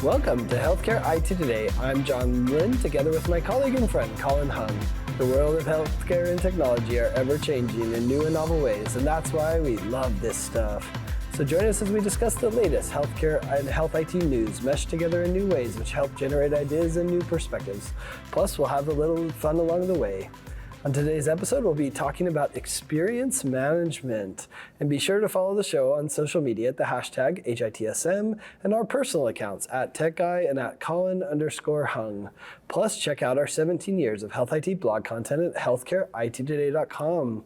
Welcome to Healthcare IT Today. I'm John Lynn, together with my colleague and friend, Colin Hung. The world of healthcare and technology are ever-changing in new and novel ways, and that's why we love this stuff. So join us as we discuss the latest healthcare and health IT news meshed together in new ways which help generate ideas and new perspectives. Plus, we'll have a little fun along the way. On today's episode, we'll be talking about experience management. And be sure to follow the show on social media at the hashtag HITSM and our personal accounts at TechGuy and at Colin_Hung. Plus, check out our 17 years of health IT blog content at healthcareittoday.com.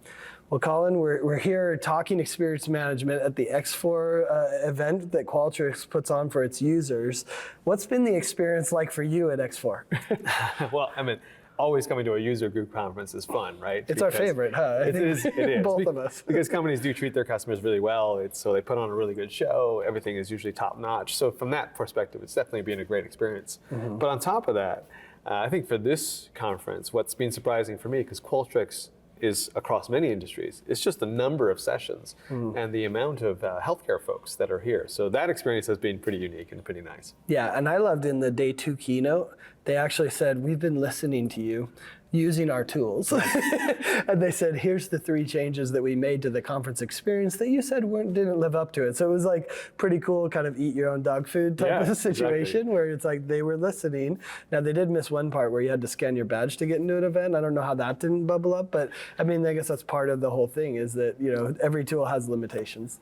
Well, Colin, we're here talking experience management at the X4 event that Qualtrics puts on for its users. What's been the experience like for you at X4? Well, I mean, always coming to a user group conference is fun, right? It's our favorite, huh? It is. Both of us. Because companies do treat their customers really well. So they put on a really good show. Everything is usually top notch. So from that perspective, it's definitely been a great experience. Mm-hmm. But on top of that, I think for this conference, what's been surprising for me, because Qualtrics is across many industries, it's just the number of sessions and the amount of healthcare folks that are here. So that experience has been pretty unique and pretty nice. Yeah, and I loved in the day 2 keynote, they actually said, we've been listening to you using our tools. And they said, here's the 3 changes that we made to the conference experience that you said didn't live up to it. So it was like pretty cool kind of eat your own dog food type of situation where it's like they were listening. Now they did miss one part where you had to scan your badge to get into an event. I don't know how that didn't bubble up, but I mean, I guess that's part of the whole thing is that, you know, every tool has limitations.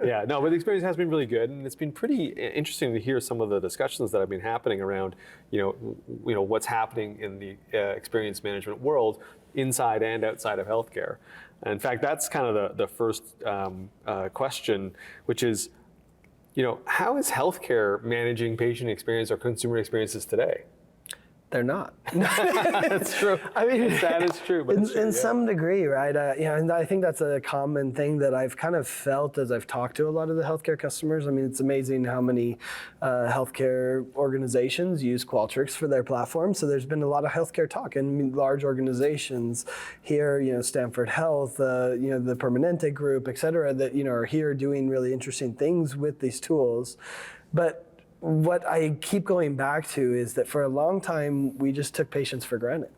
Yeah, no, but the experience has been really good, and it's been pretty interesting to hear some of the discussions that have been happening around, you know what's happening in the experience management world inside and outside of healthcare. And in fact, that's kind of the first question, which is, how is healthcare managing patient experience or consumer experiences today? They're not. That's true. I mean, that is true. But in some degree, right? And I think that's a common thing that I've kind of felt as I've talked to a lot of the healthcare customers. I mean, it's amazing how many healthcare organizations use Qualtrics for their platform. So there's been a lot of healthcare talk in large organizations here, Stanford Health, the Permanente Group, et cetera, that, are here doing really interesting things with these tools. But what I keep going back to is that for a long time, we just took patients for granted.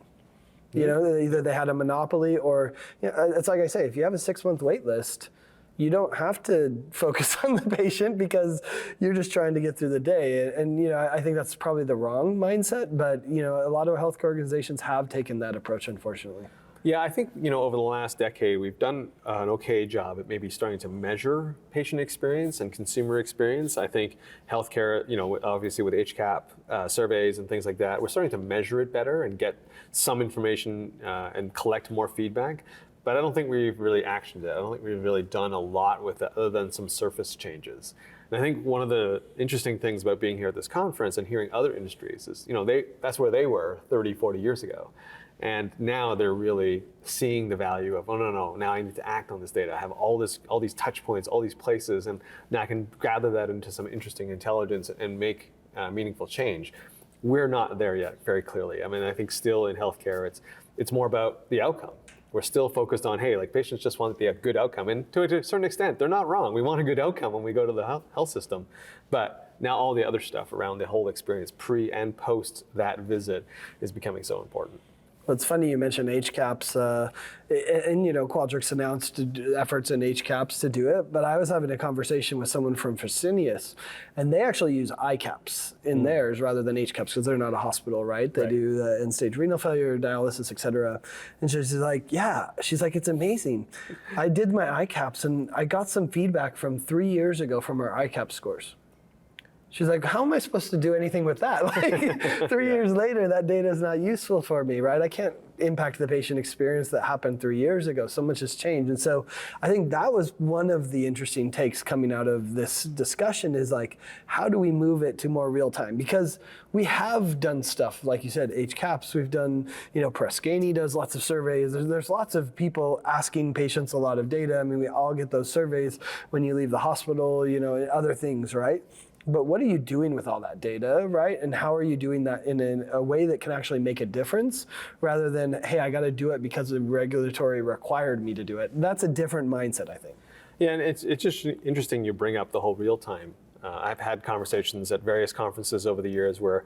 Either they had a monopoly or, it's like I say, if you have a 6-month wait list, you don't have to focus on the patient because you're just trying to get through the day. And I think that's probably the wrong mindset, but a lot of healthcare organizations have taken that approach, unfortunately. Yeah, I think, over the last decade, we've done an okay job at maybe starting to measure patient experience and consumer experience. I think healthcare, obviously with HCAP surveys and things like that, we're starting to measure it better and get some information and collect more feedback. But I don't think we've really actioned it. I don't think we've really done a lot with it other than some surface changes. And I think one of the interesting things about being here at this conference and hearing other industries is, that's where they were 30, 40 years ago. And now they're really seeing the value of, oh, no, now I need to act on this data. I have all these touch points, all these places, and now I can gather that into some interesting intelligence and make meaningful change. We're not there yet, very clearly. I mean, I think still in healthcare, it's more about the outcome. We're still focused on, hey, patients just want a good outcome. And to a certain extent, they're not wrong. We want a good outcome when we go to the health system. But now all the other stuff around the whole experience, pre and post that visit, is becoming so important. Well, it's funny you mentioned HCAPS, and Qualtrics announced efforts in HCAPS to do it, but I was having a conversation with someone from Fresenius, and they actually use ICAPS in theirs rather than HCAPS because they're not a hospital, right? They do end-stage renal failure, dialysis, et cetera. And she's like, it's amazing. I did my ICAPS, and I got some feedback from 3 years ago from our ICAPS scores. She's like, how am I supposed to do anything with that? 3 years later, that data is not useful for me, right? I can't impact the patient experience that happened 3 years ago. So much has changed. And so I think that was one of the interesting takes coming out of this discussion is how do we move it to more real time? Because we have done stuff, like you said, HCAPS, we've done, Press Ganey does lots of surveys. There's lots of people asking patients a lot of data. I mean, we all get those surveys when you leave the hospital, other things, right? But what are you doing with all that data, right? And how are you doing that in a way that can actually make a difference rather than, hey, I got to do it because the regulatory required me to do it. That's a different mindset, I think. Yeah, and it's just interesting you bring up the whole real-time I've had conversations at various conferences over the years where,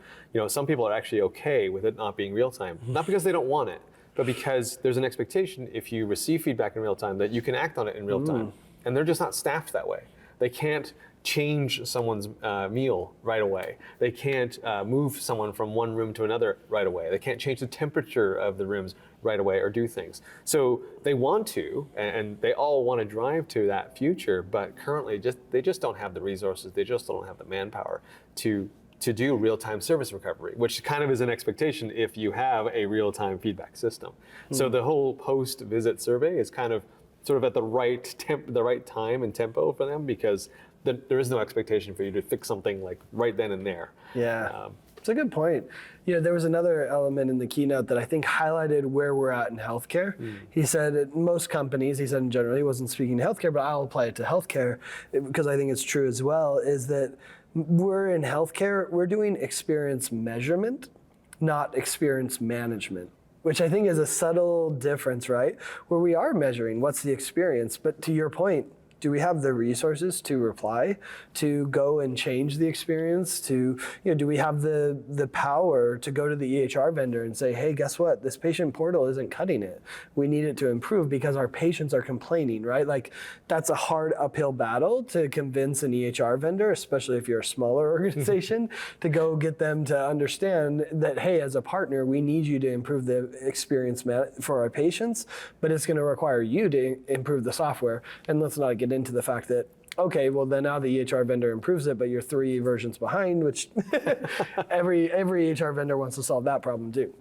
some people are actually okay with it not being real time, not because they don't want it, but because there's an expectation if you receive feedback in real time that you can act on it in real time. And they're just not staffed that way. They can't change someone's meal right away. They can't move someone from one room to another right away. They can't change the temperature of the rooms right away or do things. So they want to, and they all want to drive to that future, but currently they just don't have the resources, they just don't have the manpower to do real-time service recovery, which kind of is an expectation if you have a real-time feedback system. So the whole post-visit survey is kind of sort of at the right time and tempo for them, because there is no expectation for you to fix something like right then and there. Yeah, it's a good point. There was another element in the keynote that I think highlighted where we're at in healthcare. He said at most companies, he said in general, he wasn't speaking to healthcare, but I'll apply it to healthcare because I think it's true as well, is that we're in healthcare, we're doing experience measurement, not experience management, which I think is a subtle difference, right? Where we are measuring what's the experience, but to your point, do we have the resources to reply, to go and change the experience, do we have the power to go to the EHR vendor and say, hey, guess what? This patient portal isn't cutting it. We need it to improve because our patients are complaining, right? Like, that's a hard uphill battle to convince an EHR vendor, especially if you're a smaller organization, to go get them to understand that, hey, as a partner, we need you to improve the experience for our patients, but it's gonna require you to improve the software. And let's not get into the fact that, okay, well then now the EHR vendor improves it, but you're 3 versions behind, which every EHR vendor wants to solve that problem too.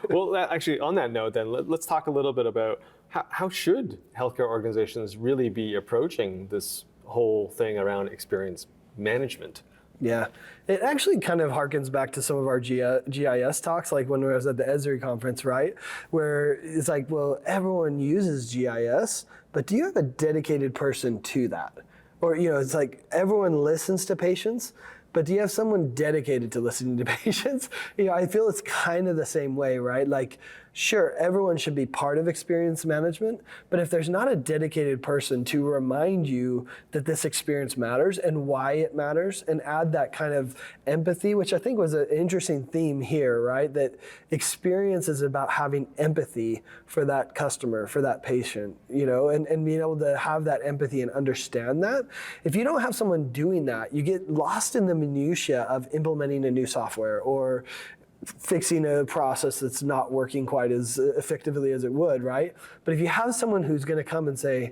Well, actually, on that note, then let's talk a little bit about how should healthcare organizations really be approaching this whole thing around experience management. Yeah, it actually kind of harkens back to some of our GIS talks, like when I was at the Esri conference, right? Where it's like, well, everyone uses GIS, but do you have a dedicated person to that? Or, it's like everyone listens to patients, but do you have someone dedicated to listening to patients? I feel it's kind of the same way, right? Like, sure, everyone should be part of experience management, but if there's not a dedicated person to remind you that this experience matters and why it matters, and add that kind of empathy, which I think was an interesting theme here, right? That experience is about having empathy for that customer, for that patient, and being able to have that empathy and understand that. If you don't have someone doing that, you get lost in the minutia of implementing a new software or fixing a process that's not working quite as effectively as it would, right? But if you have someone who's going to come and say,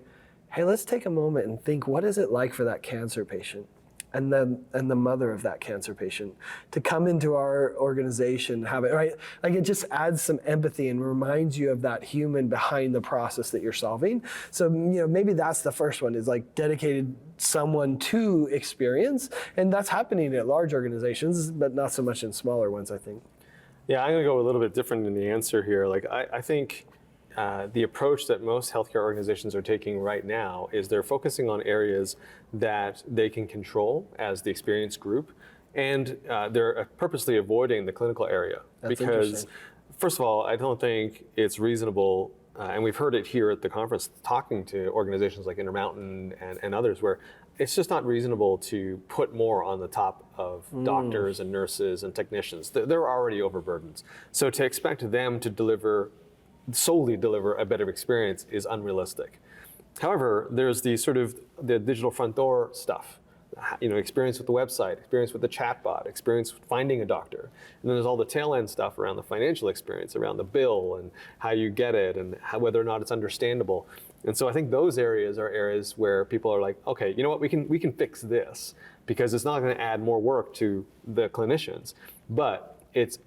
hey, let's take a moment and think, what is it like for that cancer patient and the mother of that cancer patient to come into our organization, have it, right? Like, it just adds some empathy and reminds you of that human behind the process that you're solving. So, maybe that's the first one, is like dedicated someone to experience. And that's happening at large organizations, but not so much in smaller ones, I think. Yeah, I'm going to go a little bit different in the answer here. Like, I think the approach that most healthcare organizations are taking right now is they're focusing on areas that they can control as the experience group, and they're purposely avoiding the clinical area. That's because, first of all, I don't think it's reasonable, and we've heard it here at the conference talking to organizations like Intermountain and others, where it's just not reasonable to put more on the top of doctors and nurses and technicians. They're already overburdened. So to expect them to solely deliver a better experience is unrealistic. However, there's the digital front door stuff. Experience with the website, experience with the chatbot, experience finding a doctor. And then there's all the tail end stuff around the financial experience, around the bill and how you get it and whether or not it's understandable. And so I think those areas are areas where people are like, okay, you know what, we can fix this because it's not going to add more work to the clinicians, but it's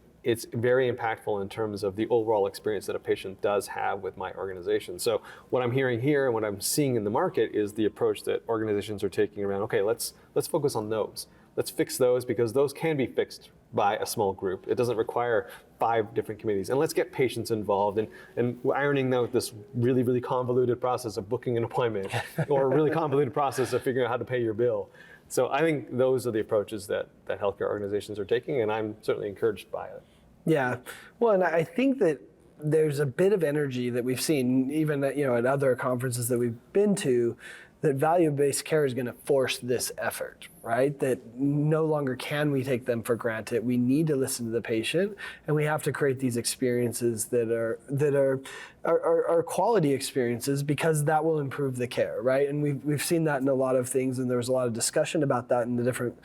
very impactful in terms of the overall experience that a patient does have with my organization. So what I'm hearing here and what I'm seeing in the market is the approach that organizations are taking around, okay, let's focus on those. Let's fix those because those can be fixed by a small group. It doesn't require 5 different committees. And let's get patients involved and ironing out this really, really convoluted process of booking an appointment or a really convoluted process of figuring out how to pay your bill. So I think those are the approaches that healthcare organizations are taking, and I'm certainly encouraged by it. Yeah, well, and I think that there's a bit of energy that we've seen even at other conferences that we've been to, that value-based care is going to force this effort, right? That no longer can we take them for granted. We need to listen to the patient, and we have to create these experiences that are quality experiences, because that will improve the care, right? And we've seen that in a lot of things, and there was a lot of discussion about that in the different,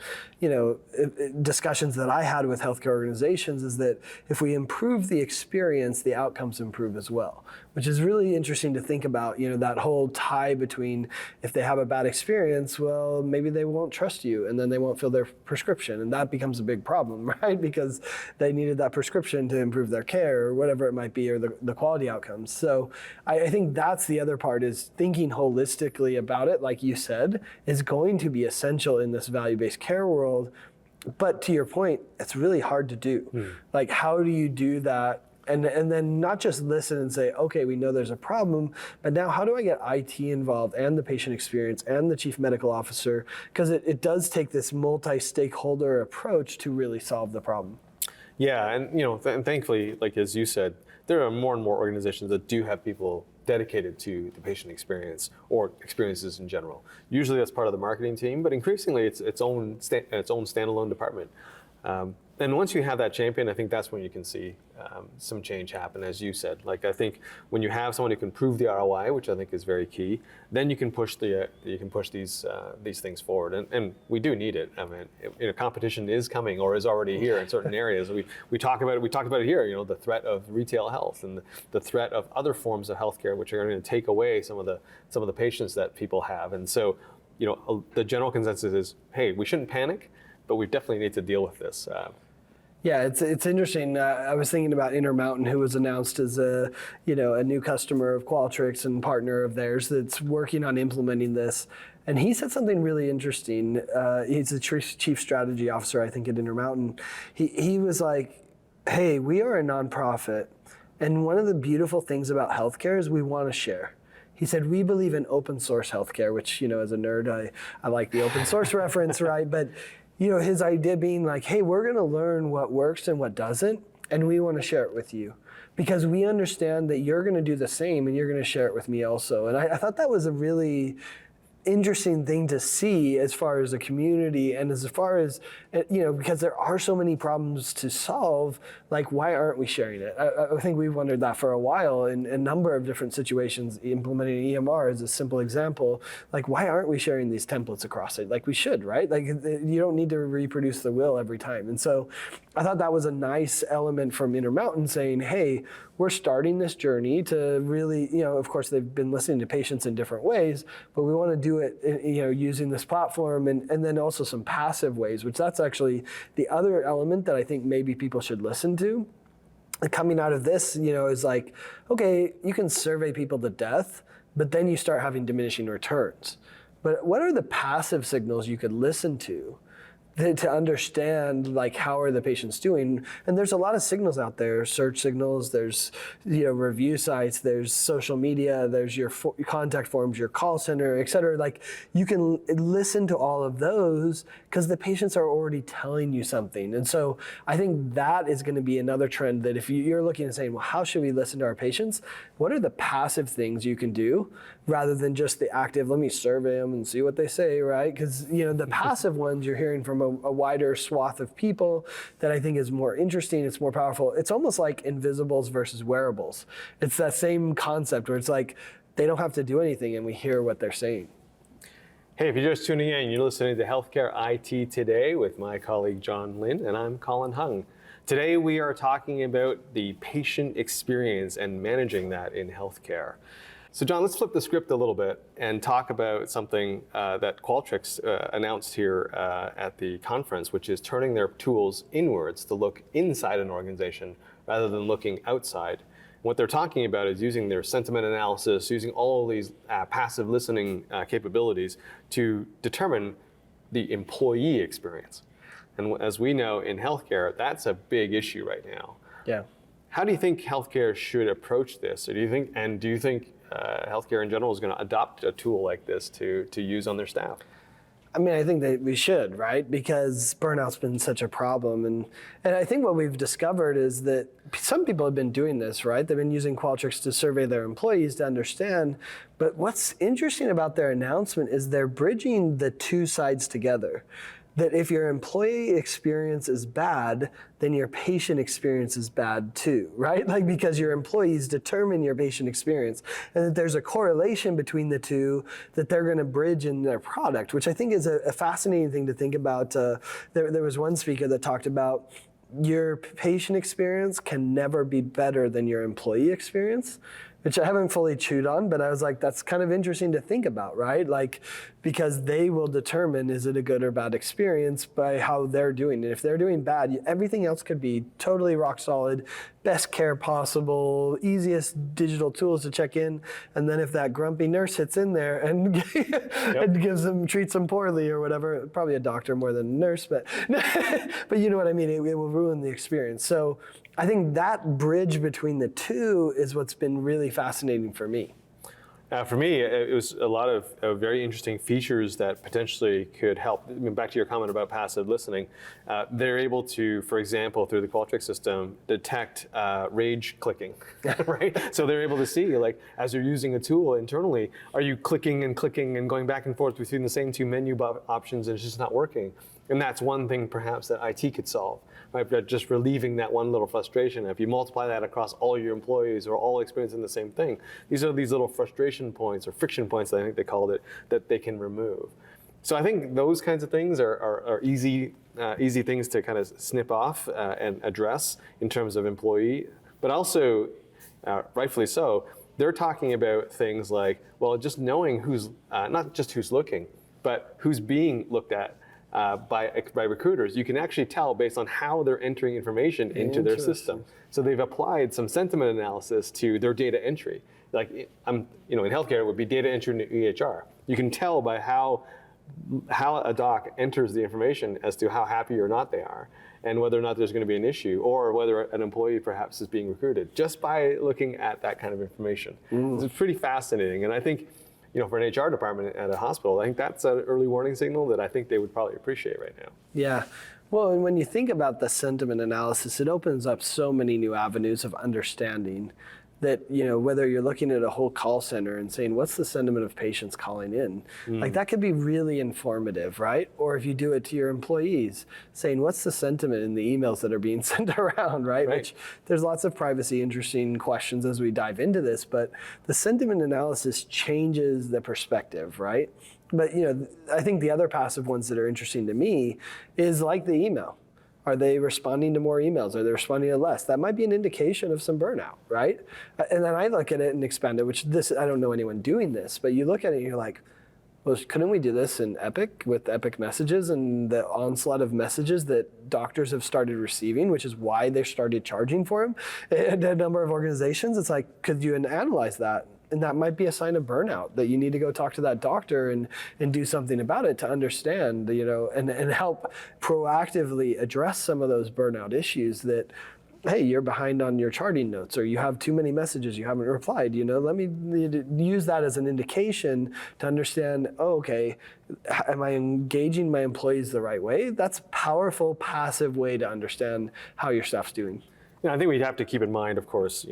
discussions that I had with healthcare organizations, is that if we improve the experience, the outcomes improve as well, which is really interesting to think about, that whole tie between, if they have a bad experience, well, maybe they won't trust you, and then they won't fill their prescription, and that becomes a big problem, right? Because they needed that prescription to improve their care, or whatever it might be, or the quality outcomes. So I think that's the other part, is thinking holistically about it, like you said, is going to be essential in this value-based care world. But to your point, it's really hard to do. Like, how do you do that? And then not just listen and say, okay, we know there's a problem, but now how do I get IT involved, and the patient experience, and the chief medical officer? Because it does take this multi-stakeholder approach to really solve the problem. Yeah, and and thankfully, like as you said, there are more and more organizations that do have people dedicated to the patient experience or experiences in general. Usually that's part of the marketing team, but increasingly it's its own standalone department. And once you have that champion, I think that's when you can see some change happen, as you said. Like, I think when you have someone who can prove the ROI, which I think is very key, then you can push these things forward. And we do need it. I mean, competition is coming, or is already here in certain areas. We talk about it. We talked about it here. The threat of retail health, and the threat of other forms of healthcare, which are going to take away some of the patients that people have. And so, the general consensus is, hey, we shouldn't panic, but we definitely need to deal with this. Yeah, it's interesting. I was thinking about Intermountain, who was announced as a new customer of Qualtrics and partner of theirs that's working on implementing this. And he said something really interesting. He's the chief strategy officer, I think, at Intermountain. He was like, hey, we are a nonprofit, and one of the beautiful things about healthcare is we want to share. He said, we believe in open source healthcare, which, as a nerd, I like the open source reference, right? But his idea being like, hey, we're going to learn what works and what doesn't, and we want to share it with you, because we understand that you're going to do the same, and you're going to share it with me also. And I thought that was a really interesting thing to see, as far as the community, and as far as, because there are so many problems to solve, like, why aren't we sharing it? I think we've wondered that for a while in a number of different situations. Implementing EMR is a simple example. Like, why aren't we sharing these templates across it? Like, we should, right? Like, you don't need to reproduce the wheel every time. And so I thought that was a nice element from Intermountain, saying, hey, we're starting this journey to really, of course, they've been listening to patients in different ways, but we want to do it, using this platform, and then also some passive ways, which that's actually the other element that I think maybe people should listen to. Coming out of this, is like, okay, you can survey people to death, but then you start having diminishing returns. But what are the passive signals you could listen to understand, like, how are the patients doing? And there's a lot of signals out there, search signals, there's review sites, there's social media, there's your contact forms, your call center, et cetera. Like, you can listen to all of those because the patients are already telling you something. And so I think that is going to be another trend, that if you're looking and saying, well, how should we listen to our patients? What are the passive things you can do rather than just the active, let me survey them and see what they say, right? Because the passive ones you're hearing from a wider swath of people that I think is more interesting, it's more powerful. It's almost like invisibles versus wearables. It's that same concept where it's like, they don't have to do anything and we hear what they're saying. Hey, if you're just tuning in, you're listening to Healthcare IT Today with my colleague John Lynn, and I'm Colin Hung. Today we are talking about the patient experience and managing that in healthcare. So John, let's flip the script a little bit and talk about something that Qualtrics announced here at the conference, which is turning their tools inwards to look inside an organization rather than looking outside. What they're talking about is using their sentiment analysis, using all of these passive listening capabilities to determine the employee experience. And as we know in healthcare, that's a big issue right now. Yeah. How do you think healthcare should approach this? Or do you think healthcare in general is going to adopt a tool like this to use on their staff? I mean, I think that we should, right? Because burnout's been such a problem. And I think what we've discovered is that some people have been doing this, right? They've been using Qualtrics to survey their employees to understand. But what's interesting about their announcement is they're bridging the two sides together. That if your employee experience is bad, then your patient experience is bad too, right? Like, because your employees determine your patient experience, and that there's a correlation between the two that they're going to bridge in their product, which I think is a fascinating thing to think about. There was one speaker that talked about your patient experience can never be better than your employee experience, which I haven't fully chewed on, but I was like, that's kind of interesting to think about, right? Like, because they will determine, is it a good or bad experience by how they're doing it. If they're doing bad, everything else could be totally rock solid, best care possible, easiest digital tools to check in. And then if that grumpy nurse hits in there and, and treats them poorly or whatever, probably a doctor more than a nurse, but but you know what I mean, it will ruin the experience. So I think that bridge between the two is what's been really fascinating for me. For me, it was a lot of very interesting features that potentially could help. I mean, back to your comment about passive listening, they're able to, for example, through the Qualtrics system, detect rage clicking, right? So they're able to see, like, as you're using a tool internally, are you clicking and going back and forth between the same two menu options and it's just not working? And that's one thing perhaps that IT could solve, right? But just relieving that one little frustration. If you multiply that across all your employees or all experiencing the same thing, these are these little frustration points or friction points, I think they called it, that they can remove. So I think those kinds of things are easy things to kind of snip off and address in terms of employee, but also, rightfully so, they're talking about things like, well, just knowing who's, not just who's looking, but who's being looked at by recruiters. You can actually tell based on how they're entering information into their system. So they've applied some sentiment analysis to their data entry. Like, in healthcare, it would be data entry into EHR. You can tell by how a doc enters the information as to how happy or not they are, and whether or not there's going to be an issue, or whether an employee perhaps is being recruited, just by looking at that kind of information. It's pretty fascinating, and I think, for an HR department at a hospital, I think that's an early warning signal that I think they would probably appreciate right now. Yeah. Well, and when you think about the sentiment analysis, it opens up so many new avenues of understanding that, whether you're looking at a whole call center and saying, what's the sentiment of patients calling in? Like, that could be really informative, right? Or if you do it to your employees, saying, what's the sentiment in the emails that are being sent around, right? Which there's lots of privacy, interesting questions as we dive into this, but the sentiment analysis changes the perspective, right? But, I think the other passive ones that are interesting to me is like the email. Are they responding to more emails? Are they responding to less? That might be an indication of some burnout, right? And then I look at it and expand it, I don't know anyone doing this, but you look at it and you're like, well, couldn't we do this in Epic with Epic Messages and the onslaught of messages that doctors have started receiving, which is why they started charging for them? And a number of organizations, it's like, could you analyze that? And that might be a sign of burnout, that you need to go talk to that doctor and do something about it to understand, and help proactively address some of those burnout issues that, hey, you're behind on your charting notes, or you have too many messages you haven't replied. Let me use that as an indication to understand, okay, am I engaging my employees the right way? That's a powerful, passive way to understand how your staff's doing. I think we'd have to keep in mind, of course,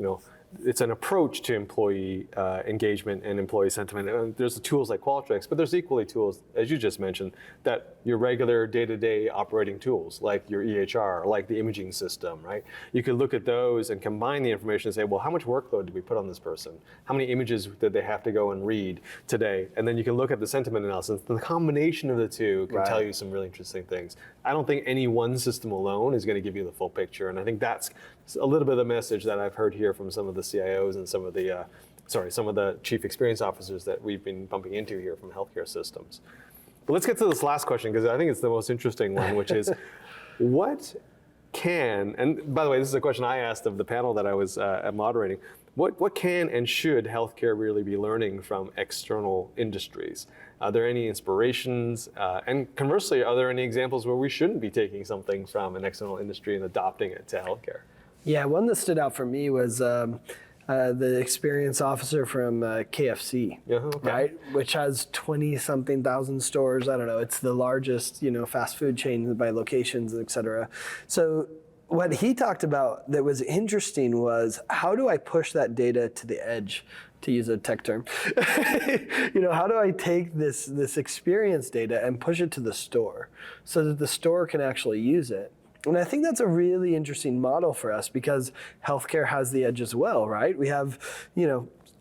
it's an approach to employee engagement and employee sentiment. And there's the tools like Qualtrics, but there's equally tools, as you just mentioned, that your regular day-to-day operating tools, like your EHR, like the imaging system, right? You could look at those and combine the information and say, well, how much workload did we put on this person? How many images did they have to go and read today? And then you can look at the sentiment analysis. The combination of the two can tell you some really interesting things. I don't think any one system alone is going to give you the full picture. And I think that's a little bit of the message that I've heard here from some of the CIOs and some of the chief experience officers that we've been bumping into here from healthcare systems. But let's get to this last question, because I think it's the most interesting one, which is, what can, and by the way, this is a question I asked of the panel that I was moderating, what can and should healthcare really be learning from external industries? Are there any inspirations? And conversely, are there any examples where we shouldn't be taking something from an external industry and adopting it to healthcare? Yeah, one that stood out for me was the experience officer from KFC, Okay. right? Which has 20-something thousand stores. I don't know. It's the largest, fast food chain by locations, et cetera. So what he talked about that was interesting was, how do I push that data to the edge, to use a tech term? How do I take this experience data and push it to the store so that the store can actually use it? And I think that's a really interesting model for us, because healthcare has the edge as well, right? We have,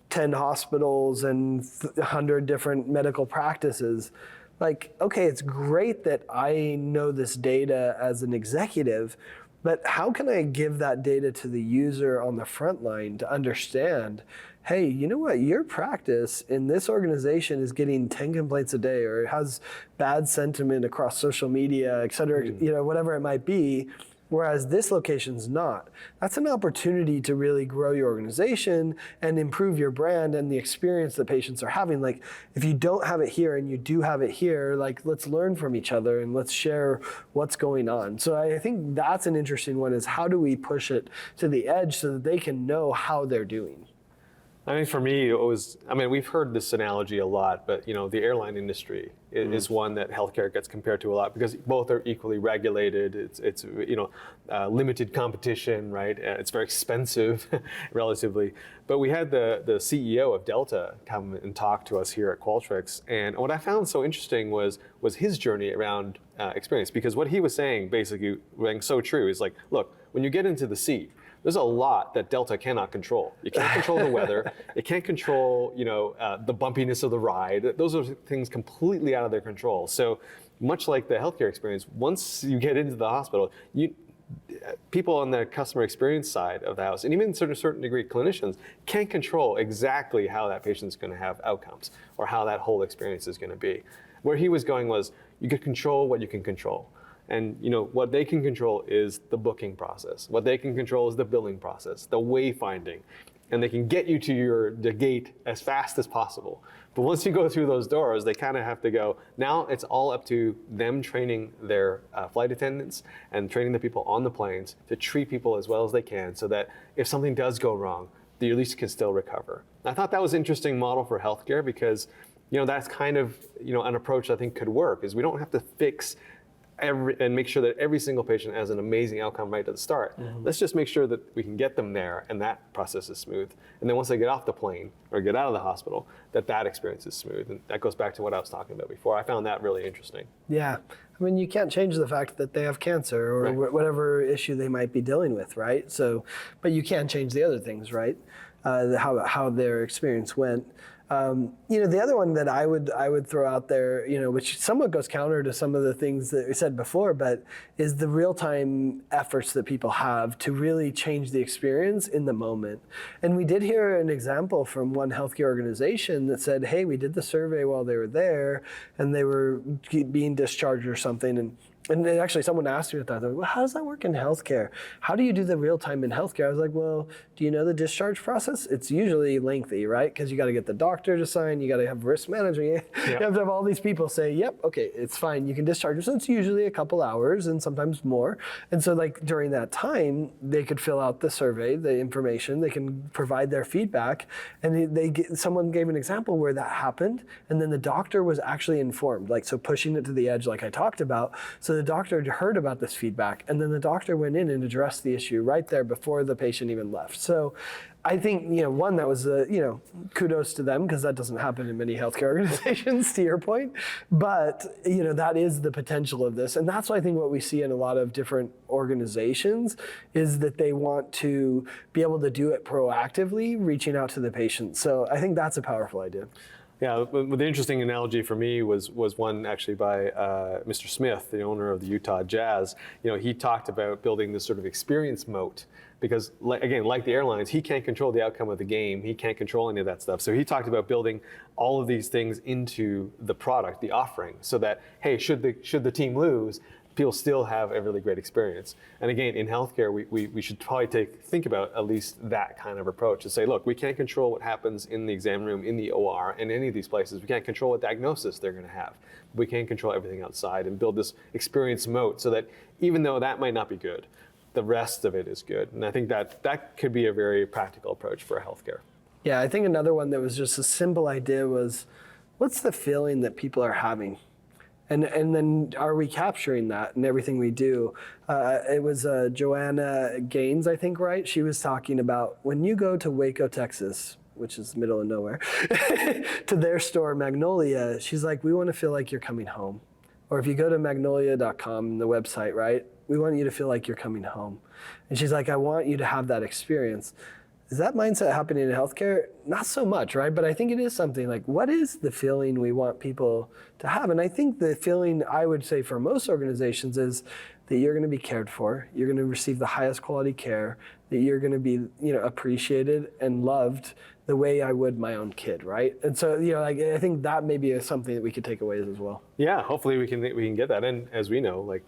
10 hospitals and 100 different medical practices. Like, okay, it's great that I know this data as an executive, but how can I give that data to the user on the front line to understand, hey, you know what, your practice in this organization is getting 10 complaints a day, or it has bad sentiment across social media, et cetera, whatever it might be, whereas this location's not. That's an opportunity to really grow your organization and improve your brand and the experience that patients are having. Like, if you don't have it here and you do have it here, like, let's learn from each other and let's share what's going on. So I think that's an interesting one, is how do we push it to the edge so that they can know how they're doing? I mean, for me, we've heard this analogy a lot, but the airline industry is one that healthcare gets compared to a lot, because both are equally regulated. It's limited competition, right? It's very expensive, relatively. But we had the CEO of Delta come and talk to us here at Qualtrics, and what I found so interesting was his journey around experience, because what he was saying basically rang so true. Is like, look, when you get into the seat, there's a lot that Delta cannot control. You can't control the weather. It can't control, the bumpiness of the ride. Those are things completely out of their control. So much like the healthcare experience, once you get into the hospital, people on the customer experience side of the house, and even to a certain degree clinicians, can't control exactly how that patient's going to have outcomes or how that whole experience is going to be. Where he was going was, you can control what you can control. And what they can control is the booking process. What they can control is the billing process, the wayfinding, and they can get you to the gate as fast as possible. But once you go through those doors, they kind of have to go. Now it's all up to them training their flight attendants and training the people on the planes to treat people as well as they can, so that if something does go wrong, they at least can still recover. I thought that was an interesting model for healthcare, because that's kind of an approach I think could work. Is we don't have to fix and make sure that every single patient has an amazing outcome right at the start. Mm-hmm. Let's just make sure that we can get them there and that process is smooth. And then once they get off the plane or get out of the hospital, that experience is smooth. And that goes back to what I was talking about before. I found that really interesting. Yeah. I mean, you can't change the fact that they have cancer or right. whatever issue they might be dealing with, right? So, but you can change the other things, right? How their experience went. The other one that I would throw out there, which somewhat goes counter to some of the things that we said before, but is the real-time efforts that people have to really change the experience in the moment. And we did hear an example from one healthcare organization that said, hey, we did the survey while they were there and they were being discharged or something, and actually someone asked me about that. Well, how does that work in healthcare? How do you do the real time in healthcare? I was like, well, do you know the discharge process? It's usually lengthy, right? Because you got to get the doctor to sign, you got to have risk management. You have to have all these people say, yep, okay, it's fine, you can discharge. So it's usually a couple hours and sometimes more. And so like during that time, they could fill out the survey, the information, they can provide their feedback. And someone gave an example where that happened. And then the doctor was actually informed, like, so pushing it to the edge like I talked about. So the doctor had heard about this feedback, and then the doctor went in and addressed the issue right there before the patient even left. So I think, one, that was, kudos to them, because that doesn't happen in many healthcare organizations, to your point. But, that is the potential of this. And that's why I think what we see in a lot of different organizations is that they want to be able to do it proactively, reaching out to the patient. So I think that's a powerful idea. Yeah, the interesting analogy for me was one actually by Mr. Smith, the owner of the Utah Jazz. He talked about building this sort of experience moat, because again, like the airlines, he can't control the outcome of the game. He can't control any of that stuff. So he talked about building all of these things into the product, the offering, so that, hey, should the team lose, people still have a really great experience. And again, in healthcare, we should probably think about at least that kind of approach and say, look, we can't control what happens in the exam room, in the OR, in any of these places. We can't control what diagnosis they're going to have. We can control everything outside and build this experience moat so that even though that might not be good, the rest of it is good. And I think that could be a very practical approach for healthcare. Yeah, I think another one that was just a simple idea was, what's the feeling that people are having? And then are we capturing that in everything we do? It was Joanna Gaines, I think, right? She was talking about when you go to Waco, Texas, which is the middle of nowhere, to their store, Magnolia, she's like, we want to feel like you're coming home. Or if you go to magnolia.com, the website, right? We want you to feel like you're coming home. And she's like, I want you to have that experience. Is that mindset happening in healthcare? Not so much, right? But I think it is something like, what is the feeling we want people to have? And I think the feeling I would say for most organizations is that you're going to be cared for, you're going to receive the highest quality care, that you're going to be, appreciated and loved the way I would my own kid, right? And so, I think that maybe is something that we could take away as well. Yeah, hopefully we can get that. And as we know,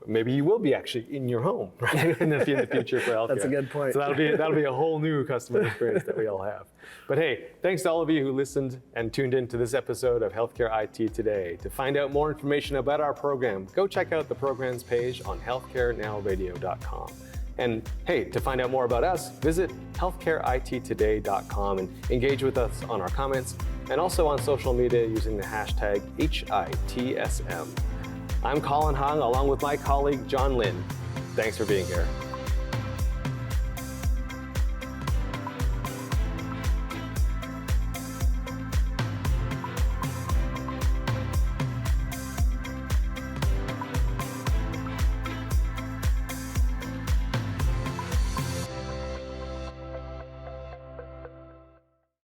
maybe you will be actually in your home, right? in the future for healthcare. That's a good point. So that'll be a whole new customer experience that we all have. But hey, thanks to all of you who listened and tuned in to this episode of Healthcare IT Today. To find out more information about our program, go check out the programs page on healthcarenowradio.com. And hey, to find out more about us, visit healthcareittoday.com and engage with us on our comments and also on social media using the hashtag HITSM. I'm Colin Hung along with my colleague John Lin. Thanks for being here.